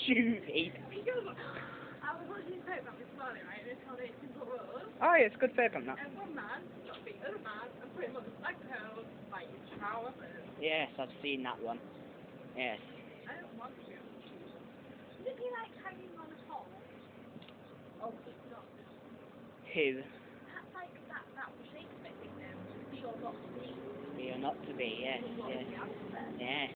Shoot. I was watching his program this morning, right, and it's called 8 Simple Rules. Oh, yeah, it's a good program, that. And one man got the other man and put him on the flagpole like his trousers. Yes, I've seen that one. Yes. I don't want to. Didn't he like hanging on a pole? Oh, it's not. Who? That's like that was Shakespeare thing then. Be or not to be. Be or not to be, yes, yes. Yes.